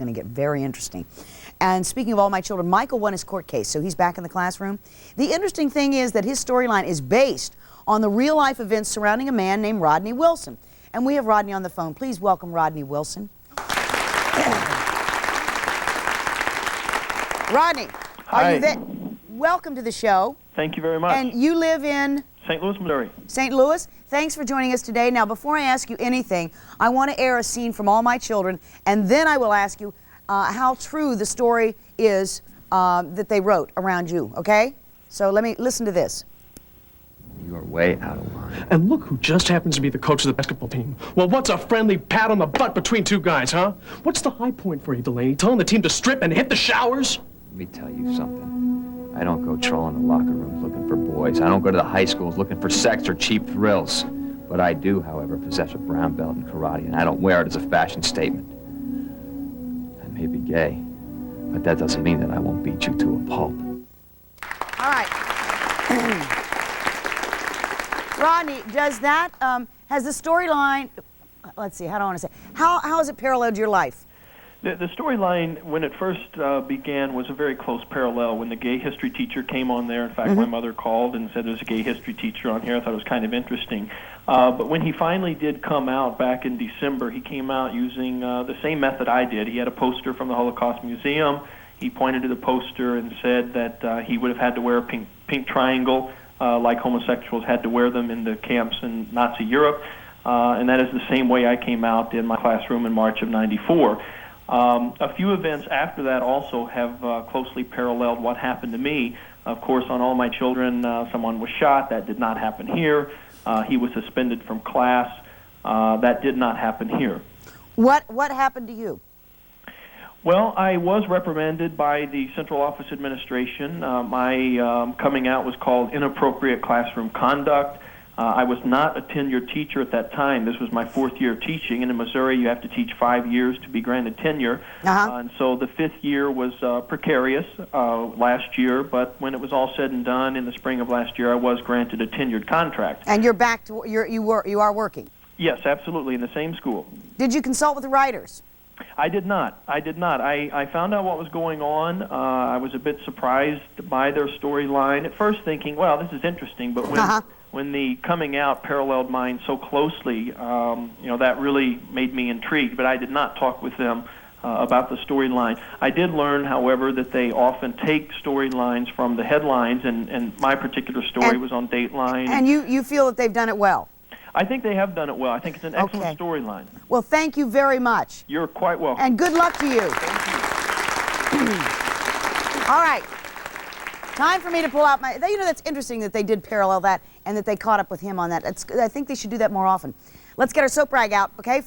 Going to get very interesting. And speaking of all my children, Michael won his court case, so he's back in the classroom. The interesting thing is that his storyline is based on the real-life events surrounding a man named Rodney Wilson. And we have Rodney on the phone. Please welcome Rodney Wilson. Rodney, are you there? Welcome to the show. Thank you very much. And you live in? St. Louis, Missouri. St. Louis. Thanks for joining us today. Now, before I ask you anything, I want to air a scene from All My Children, and then I will ask you how true the story is that they wrote around you, okay? So let me listen to this. You are way out of line. And look who just happens to be the coach of the basketball team. Well, what's a friendly pat on the butt between two guys, huh? What's the high point for you, Delaney? Telling the team to strip and hit the showers? Let me tell you something. I don't go trolling the locker rooms looking for boys. I don't go to the high schools looking for sex or cheap thrills. But I do, however, possess a brown belt in karate, and I don't wear it as a fashion statement. I may be gay, but that doesn't mean that I won't beat you to a pulp. All right. Rodney, does that, has the storyline, let's see, how do I want to say, how has it paralleled your life? The storyline, when it first began, was a very close parallel. When the gay history teacher came on there, in fact, my mother called and said there's a gay history teacher on here. I thought it was kind of interesting. But when he finally did come out back in December, he came out using the same method I did. He had a poster from the Holocaust Museum. He pointed to the poster and said that he would have had to wear a pink triangle like homosexuals had to wear them in the camps in Nazi Europe. And that is the same way I came out in my classroom in March of '94. A few events after that also have closely paralleled what happened to me. Of course, on All My Children, someone was shot. That did not happen here. He was suspended from class. That did not happen here. What happened to you? Well, I was reprimanded by the Central Office Administration. My coming out was called inappropriate classroom conduct. I was not a tenured teacher at that time. This was my 4th year of teaching, and in Missouri you have to teach 5 years to be granted tenure. And so the 5th year was precarious last year, but when it was all said and done in the spring of last year, I was granted a tenured contract. And you're back to, you are working? Yes, absolutely, in the same school. Did you consult with the writers? I did not. I found out what was going on. I was a bit surprised by their storyline. At first thinking, well, this is interesting, but when the coming out paralleled mine so closely, you know, that really made me intrigued. But I did not talk with them about the storyline. I did learn, however, that they often take storylines from the headlines, and my particular story was on Dateline. And you feel that they've done it well? I think they have done it well. I think it's an excellent storyline. Well, thank you very much. You're quite welcome. And good luck to you. All right. Time for me to pull out my... You know, that's interesting that they did parallel that and that they caught up with him on that. I think they should do that more often. Let's get our soap rag out, okay?